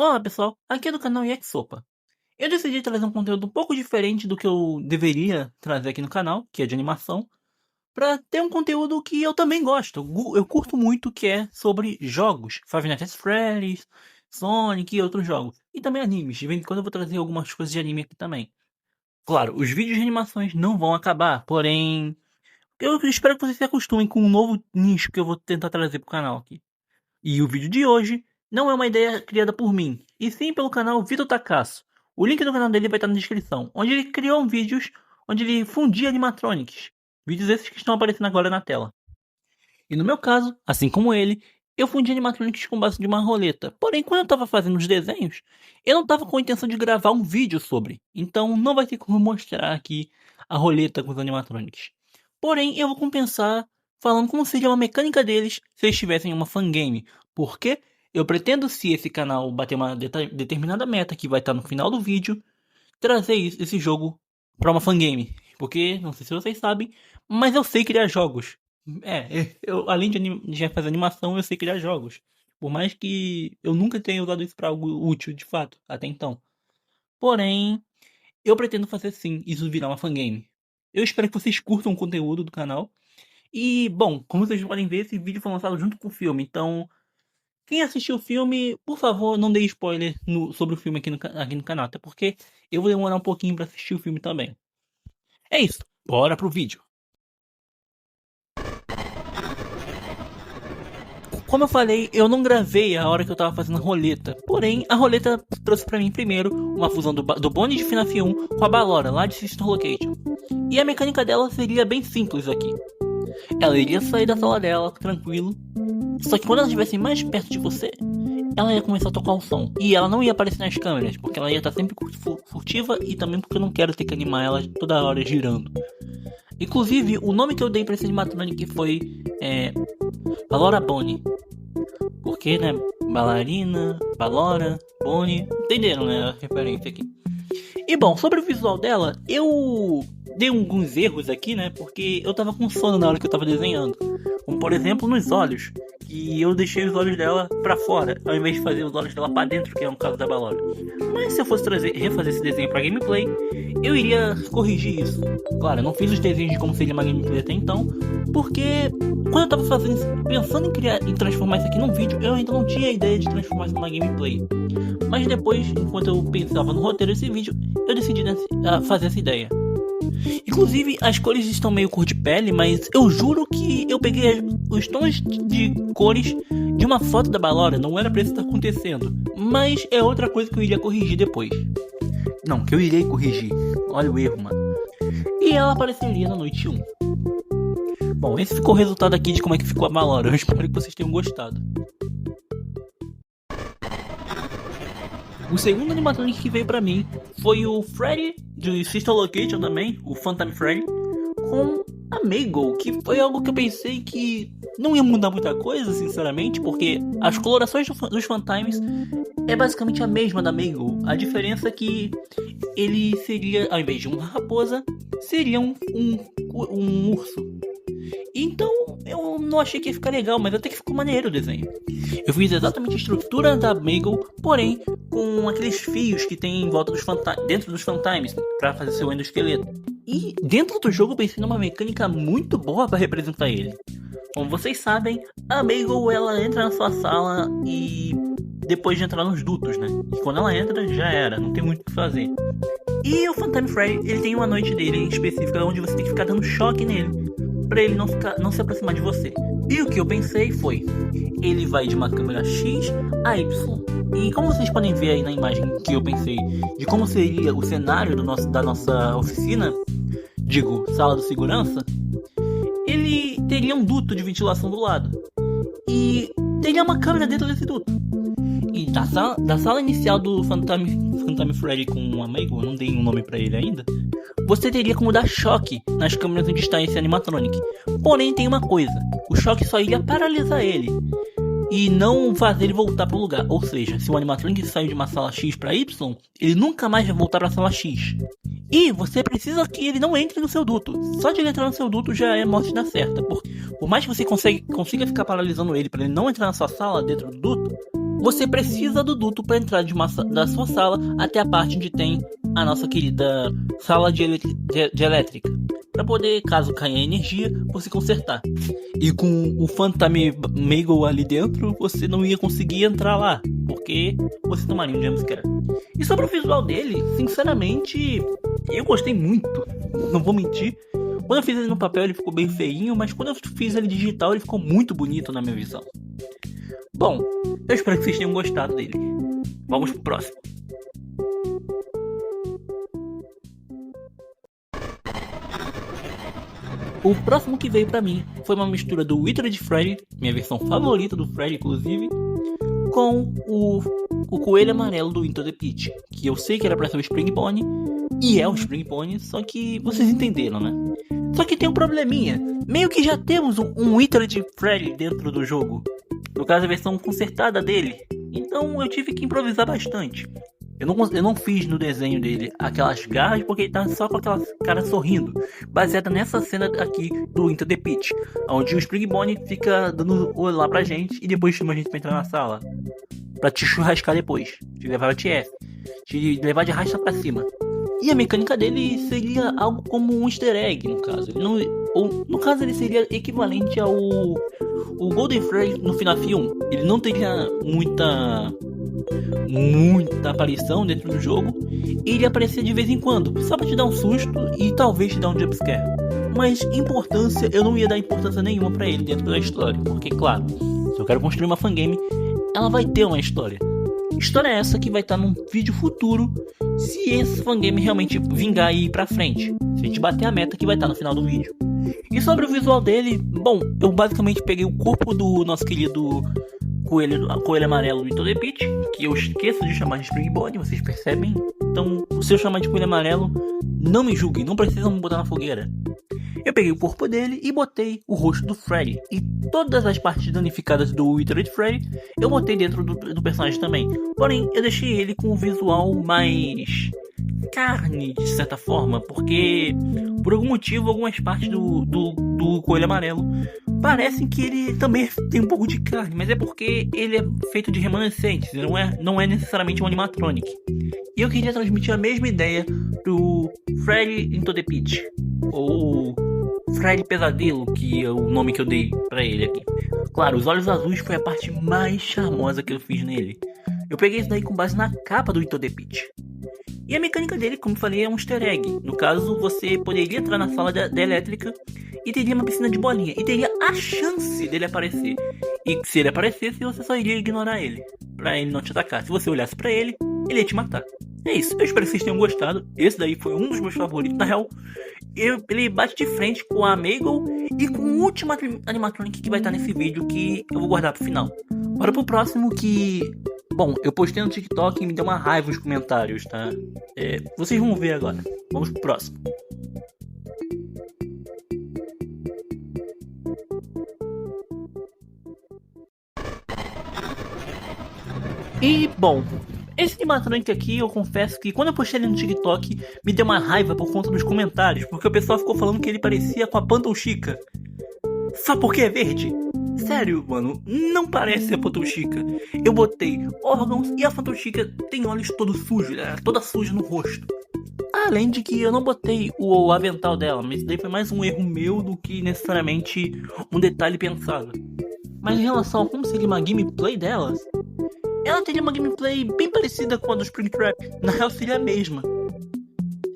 Olá pessoal, aqui é do canal Yakisopa. Eu decidi trazer um conteúdo um pouco diferente do que eu deveria trazer aqui no canal, que é de animação, para ter um conteúdo que eu também gosto. Eu curto muito, que é sobre jogos, Five Nights at Freddy's, Sonic e outros jogos. E também animes, de vez em quando eu vou trazer algumas coisas de anime aqui também. Claro, os vídeos de animações não vão acabar, porém, eu espero que vocês se acostumem com um novo nicho que eu vou tentar trazer pro canal aqui. E o vídeo de hoje não é uma ideia criada por mim, e sim pelo canal Vitor Takasso. O link do canal dele vai estar na descrição, onde ele criou vídeos onde ele fundia animatronics. Vídeos esses que estão aparecendo agora na tela. E no meu caso, assim como ele, eu fundi animatronics com base de uma roleta. Porém, quando eu estava fazendo os desenhos, eu não estava com a intenção de gravar um vídeo sobre. Então não vai ter como mostrar aqui a roleta com os animatronics. Porém, eu vou compensar falando como seria uma mecânica deles se eles tivessem uma fangame. Porque eu pretendo, se esse canal bater uma determinada meta que vai estar no final do vídeo, trazer esse jogo para uma fangame. Porque, não sei se vocês sabem, mas eu sei criar jogos. Eu além de fazer animação, eu sei criar jogos. Por mais que eu nunca tenha usado isso para algo útil, de fato, até então. Porém, eu pretendo fazer sim isso virar uma fangame. Eu espero que vocês curtam o conteúdo do canal. E, bom, como vocês podem ver, esse vídeo foi lançado junto com o filme. Então, quem assistiu o filme, por favor, não dê spoiler sobre o filme aqui no canal. Até porque eu vou demorar um pouquinho para assistir o filme também. É isso, bora pro vídeo. Como eu falei, eu não gravei a hora que eu tava fazendo a roleta. Porém, a roleta trouxe pra mim primeiro uma fusão do Bonnie de FNAF 1 com a Ballora, lá de Sister Location. E a mecânica dela seria bem simples aqui. Ela iria sair da sala dela, tranquilo. Só que quando ela estivesse mais perto de você, ela ia começar a tocar o som. E ela não ia aparecer nas câmeras, porque ela ia estar sempre furtiva e também porque eu não quero ter que animar ela toda hora girando. Inclusive, o nome que eu dei pra esse animatronic foi Ballora Bonnie. Porque, né? Bailarina, Ballora, Bonnie. Entenderam, né? A referência aqui. E bom, sobre o visual dela, eu dei alguns erros aqui, né? Porque eu tava com sono na hora que eu tava desenhando. Como por exemplo nos olhos. Que eu deixei os olhos dela pra fora, ao invés de fazer os olhos dela pra dentro, que é um caso da Ballora. Mas se eu fosse refazer esse desenho pra gameplay, eu iria corrigir isso. Claro, eu não fiz os desenhos de como seria uma gameplay até então, porque quando eu tava pensando em transformar isso aqui num vídeo, eu ainda não tinha a ideia de transformar isso numa gameplay. Mas depois, enquanto eu pensava no roteiro desse vídeo, eu decidi fazer essa ideia. Inclusive, as cores estão meio cor de pele, mas eu juro que eu peguei os tons de cores de uma foto da Ballora. Não era pra isso estar acontecendo, mas é outra coisa que eu iria corrigir depois. Não, que eu irei corrigir. Olha o erro, mano. E ela apareceria na noite 1. Bom, esse ficou o resultado aqui de como é que ficou a Ballora. Eu espero que vocês tenham gostado. O segundo animatronic que veio pra mim foi o Freddy, de Sister Location também, o Phantom Freddy, com a Maygo, que foi algo que eu pensei que não ia mudar muita coisa, sinceramente, porque as colorações dos Phantoms é basicamente a mesma da Maygo. A diferença é que ele seria, ao invés de uma raposa, seria um urso. Então eu não achei que ia ficar legal, mas até que ficou maneiro o desenho. Eu fiz exatamente a estrutura da Maygo, porém com aqueles fios que tem em volta dentro dos Phantoms para fazer seu endoesqueleto. E dentro do jogo eu pensei numa mecânica muito boa para representar ele. Como vocês sabem, a Maygo ela entra na sua sala e depois de entrar nos dutos, né? E quando ela entra já era, não tem muito o que fazer. E o Phantom Freddy, ele tem uma noite dele específica onde você tem que ficar dando choque nele para ele não se aproximar de você. E o que eu pensei foi, ele vai de uma câmera X a Y. E como vocês podem ver aí na imagem que eu pensei de como seria o cenário da nossa oficina, digo, sala de segurança, ele teria um duto de ventilação do lado. E teria uma câmera dentro desse duto. E da sala inicial do Phantom Freddy com a Maygo, eu não dei um nome pra ele ainda, você teria como dar choque nas câmeras onde está esse animatronic. Porém tem uma coisa, o choque só iria paralisar ele e não fazer ele voltar pro lugar. Ou seja, se o animatronic saiu de uma sala X para Y, ele nunca mais vai voltar para a sala X. E você precisa que ele não entre no seu duto. Só de ele entrar no seu duto já é morte na certa. Por mais que você consiga ficar paralisando ele para ele não entrar na sua sala dentro do duto, você precisa do duto para entrar da sua sala até a parte onde tem a nossa querida sala de elétrica, para poder, caso caia a energia, você consertar. E com o Phantom Meagle ali dentro, você não ia conseguir entrar lá, porque você tomaria um jumpscare. E sobre o visual dele, sinceramente, eu gostei muito, não vou mentir. Quando eu fiz ele no papel ele ficou bem feinho, mas quando eu fiz ele digital ele ficou muito bonito na minha visão. Bom, eu espero que vocês tenham gostado dele. Vamos pro próximo. O próximo que veio pra mim foi uma mistura do Withered Freddy, minha versão favorita do Freddy inclusive, com o coelho amarelo do Into the Pit, que eu sei que era pra ser o Springbone, e é o Springbone, só que vocês entenderam, né? Só que tem um probleminha, meio que já temos um Withered Freddy dentro do jogo, no caso a versão consertada dele, então eu tive que improvisar bastante. Eu não fiz no desenho dele aquelas garras porque ele tá só com aquela cara sorrindo, baseada nessa cena aqui do Into the Pit, onde o Springbone fica dando olho lá pra gente e depois chama a gente pra entrar na sala, pra te churrascar depois, te levar pra TF, te levar de arrasta pra cima. E a mecânica dele seria algo como um easter egg, no caso. No caso ele seria equivalente ao Golden Freddy no FNAF 1. Ele não teria muita aparição dentro do jogo, e ele aparecia de vez em quando, só pra te dar um susto e talvez te dar um jumpscare. Mas importância, eu não ia dar importância nenhuma pra ele dentro da história, porque claro, se eu quero construir uma fangame, ela vai ter uma história. História essa que vai estar num vídeo futuro, se esse fangame realmente vingar e ir pra frente, se a gente bater a meta que vai estar no final do vídeo. E sobre o visual dele, bom, eu basicamente peguei o corpo do nosso querido coelho amarelo do Into the Pit, que eu esqueço de chamar de Springbone, vocês percebem? Então, se eu chamar de coelho amarelo, não me julguem, não precisam me botar na fogueira. Eu peguei o corpo dele e botei o rosto do Freddy, e todas as partes danificadas do Withered Freddy eu botei dentro do personagem também. Porém, eu deixei ele com um visual mais carne, de certa forma, porque por algum motivo algumas partes do coelho amarelo parecem que ele também tem um pouco de carne, mas é porque ele é feito de remanescentes, não é necessariamente um animatronic. E eu queria transmitir a mesma ideia do Freddy Into the Pit, ou Freddy Pesadelo, que é o nome que eu dei pra ele aqui. Claro, os olhos azuis foi a parte mais charmosa que eu fiz nele. Eu peguei isso daí com base na capa do Into the Pit. E a mecânica dele, como eu falei, é um easter egg. No caso, você poderia entrar na sala da elétrica e teria uma piscina de bolinha. E teria a chance dele aparecer. E se ele aparecesse, você só iria ignorar ele, pra ele não te atacar. Se você olhasse pra ele, ele ia te matar. É isso, eu espero que vocês tenham gostado. Esse daí foi um dos meus favoritos. Na real, ele bate de frente com a Meagle e com o último animatronic que vai estar nesse vídeo, que eu vou guardar pro final. Bora pro próximo que... Bom, eu postei no TikTok e me deu uma raiva os comentários, tá? Vocês vão ver agora. Vamos pro próximo. E, bom, esse animatronic aqui, eu confesso que quando eu postei ele no TikTok, me deu uma raiva por conta dos comentários, porque o pessoal ficou falando que ele parecia com a Phantom Chica. Só porque é verde? Sério, mano, não parece a Phantom Chica. Eu botei órgãos e a Phantom Chica tem olhos todos sujos, toda suja no rosto. Além de que eu não botei o avental dela, mas isso daí foi mais um erro meu do que necessariamente um detalhe pensado. Mas em relação a como seria uma gameplay delas, ela teria uma gameplay bem parecida com a do Springtrap. Na real seria a mesma,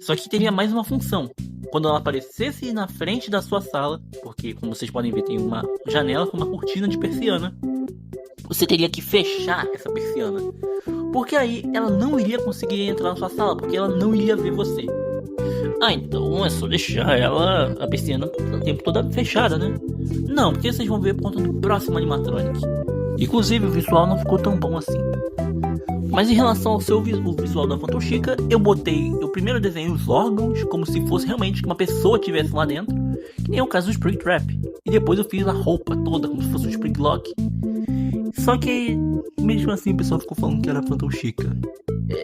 só que teria mais uma função. Quando ela aparecesse na frente da sua sala, porque como vocês podem ver tem uma janela com uma cortina de persiana, você teria que fechar essa persiana, porque aí ela não iria conseguir entrar na sua sala, porque ela não iria ver você. Então é só deixar a persiana o tempo todo fechada, né? Não, porque vocês vão ver por conta do próximo animatronic. Inclusive o visual não ficou tão bom assim. Mas em relação ao o visual da Phantom Chica, eu primeiro desenhei os órgãos como se fosse realmente que uma pessoa estivesse lá dentro, que nem é o caso do Springtrap. E depois eu fiz a roupa toda como se fosse um Springlock. Só que mesmo assim o pessoal ficou falando que era Phantom Chica.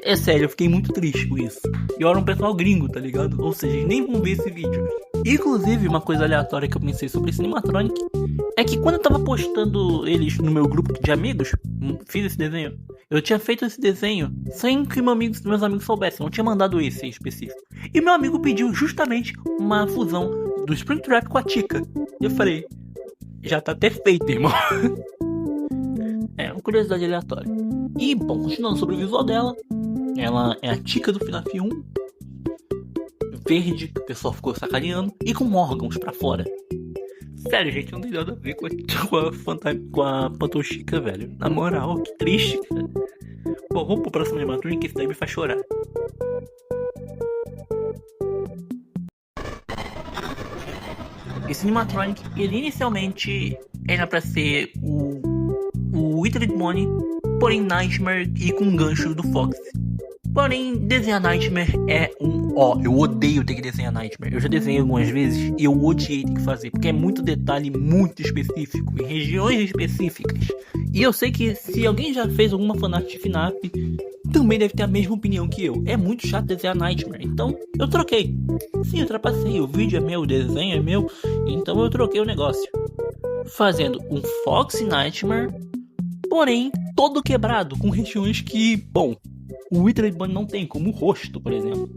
É sério, eu fiquei muito triste com isso. E eu era um pessoal gringo, tá ligado? Ou seja, nem vão ver esse vídeo. Inclusive, uma coisa aleatória que eu pensei sobre esse animatronic é que quando eu tava postando eles no meu grupo de amigos, fiz esse desenho. Eu tinha feito esse desenho sem que meus amigos soubessem, não tinha mandado esse em específico. E meu amigo pediu justamente uma fusão do Springtrap com a Chica. E eu falei, já tá até feito, irmão. É, uma curiosidade aleatória. E, bom, continuando sobre o visual dela, ela é a Chica do FNAF 1, verde, que o pessoal ficou sacaneando, e com órgãos pra fora. Sério, gente, não tem nada a ver com a Patochica, velho. Na moral, que triste, cara. Bom, vamos pro próximo animatronic, que esse daí me faz chorar. Esse animatronic, ele inicialmente era pra ser o Withered Bonnie, porém Nightmare e com gancho do Fox. Porém, desenhar Nightmare é eu odeio ter que desenhar Nightmare. Eu já desenhei algumas vezes e eu odiei ter que fazer, porque é muito detalhe muito específico, em regiões específicas. E eu sei que se alguém já fez alguma fanart de FNAF, também deve ter a mesma opinião que eu. É muito chato desenhar Nightmare, então eu troquei. Sim, eu trapacei, o vídeo é meu, o desenho é meu, então eu troquei o negócio. Fazendo um Fox Nightmare, porém todo quebrado, com regiões que, bom, o Withered Bonnie não tem, como o rosto, por exemplo.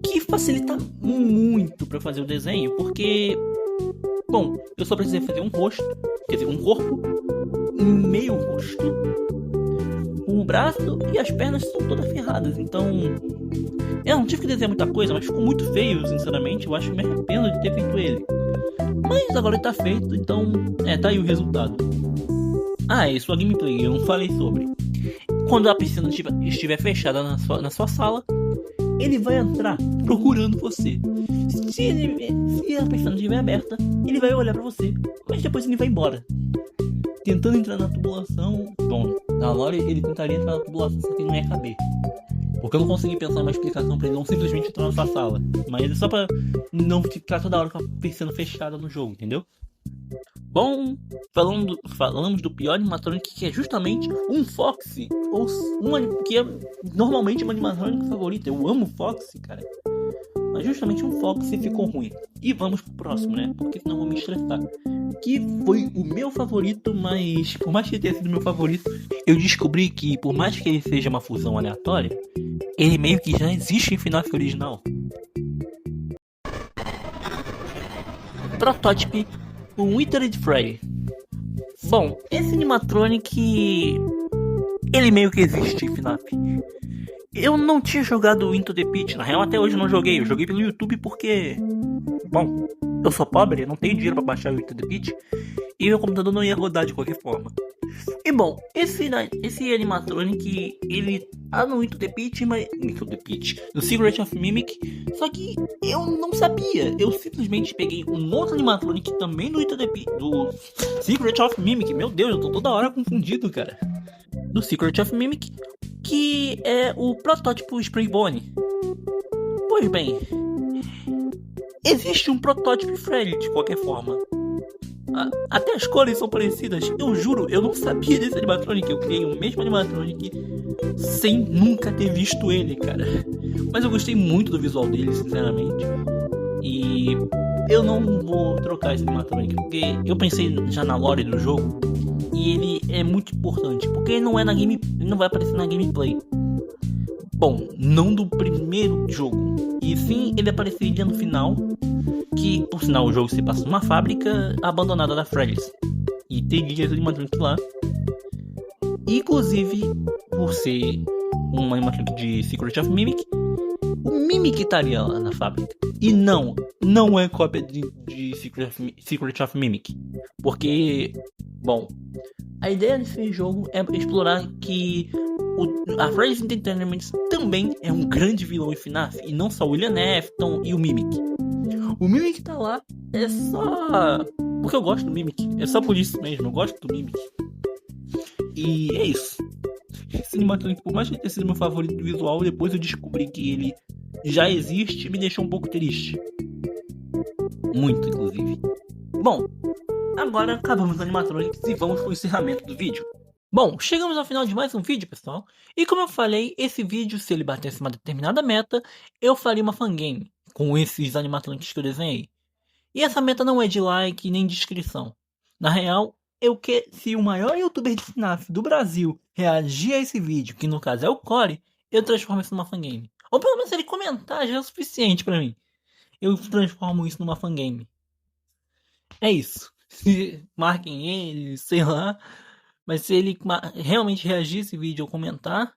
Que facilita muito para fazer o desenho, porque, bom, eu só precisei fazer um rosto, quer dizer, um corpo, meio rosto, o braço e as pernas são todas ferradas, então eu não tive que desenhar muita coisa, mas ficou muito feio, sinceramente. Eu acho que me arrependo de ter feito ele. Mas agora ele tá feito, então tá aí o resultado. Ah, isso, a gameplay, eu não falei sobre. Quando a piscina estiver fechada na sua sala, ele vai entrar procurando você. Se a piscina estiver aberta, ele vai olhar pra você, mas depois ele vai embora. Tentando entrar na tubulação. Bom, na lore ele tentaria entrar na tubulação, só que não ia caber. Porque eu não consegui pensar uma explicação pra ele não simplesmente entrar na sua sala. Mas é só pra não ficar toda hora com a piscina fechada no jogo, entendeu? Bom, falamos do pior animatronic, que é justamente um Foxy, que é normalmente uma animatronic favorita. Eu amo Foxy, cara. Mas justamente um Foxy ficou ruim. E vamos pro próximo, né? Porque senão eu vou me estressar. Que foi o meu favorito, mas por mais que tenha sido meu favorito, eu descobri que por mais que ele seja uma fusão aleatória, ele meio que já existe em FNAF original. Protótipo, o Withered Freddy. Bom, esse animatronic, ele meio que existe em FNAF. Eu não tinha jogado o Into the Pit, na real até hoje eu não joguei. Eu joguei pelo YouTube porque, bom, eu sou pobre, não tenho dinheiro pra baixar o Into the Pit e meu computador não ia rodar de qualquer forma. E bom, esse animatronic, ele tá no Into the Pit, no Secret of Mimic, só que eu não sabia. Eu simplesmente peguei um outro animatronic também do Into the Pit, do Secret of Mimic. Meu Deus, eu tô toda hora confundido, cara. Do Secret of Mimic, que é o protótipo Spring Bonnie. Pois bem, existe um protótipo Freddy de qualquer forma. Até as cores são parecidas. Eu juro, eu não sabia desse animatronic. Eu criei o mesmo animatronic sem nunca ter visto ele, cara. Mas eu gostei muito do visual dele, sinceramente. E eu não vou trocar esse animatronic, porque eu pensei já na lore do jogo e ele é muito importante, porque ele não vai aparecer na gameplay. Bom, não do primeiro jogo, e sim ele apareceria no final, que por sinal o jogo se passa numa fábrica abandonada da Freddy's, e teria esse animatronic lá. Inclusive, por ser um animatronic de Secret of Mimic, o Mimic estaria lá na fábrica. E não é cópia de Secret of Mimic. Porque, bom, a ideia desse jogo é explorar que a Freddy's Entertainment também é um grande vilão em FNAF. E não só o William Afton e o Mimic. O Mimic tá lá é só porque eu gosto do Mimic. É só por isso mesmo, eu gosto do Mimic. E é isso. Esse animatronic, por mais que tenha sido meu favorito visual, depois eu descobri que ele já existe e me deixou um pouco triste. Muito, inclusive. Bom, agora acabamos os animatronics e vamos pro encerramento do vídeo. Bom, chegamos ao final de mais um vídeo, pessoal. E como eu falei, esse vídeo, se ele batesse uma determinada meta, eu faria uma fangame. com esses animatronics que eu desenhei. E essa meta não é de like nem de inscrição. Na real, se o maior youtuber de FNAF do Brasil reagir a esse vídeo, que no caso é o Core, eu transformo isso numa fangame. Ou pelo menos se ele comentar já é o suficiente pra mim. Eu transformo isso numa fangame. É isso. Marquem ele, sei lá. Mas se ele realmente reagir a esse vídeo ou comentar,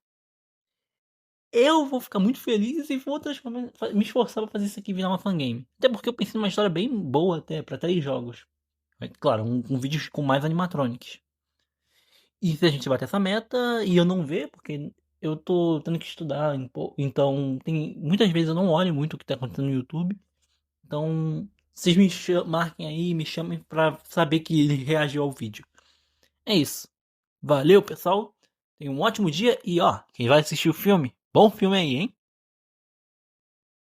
eu vou ficar muito feliz e vou me esforçar pra fazer isso aqui virar uma fangame. Até porque eu pensei numa história bem boa até, pra 3 jogos. Claro, um vídeo com mais animatronics. E se a gente bater essa meta e eu não ver, porque eu tô tendo que estudar, então muitas vezes eu não olho muito o que tá acontecendo no YouTube. Então, vocês marquem aí, me chamem pra saber que ele reagiu ao vídeo. É isso. Valeu, pessoal. Tenha um ótimo dia e ó, quem vai assistir o filme, bom filme aí, hein?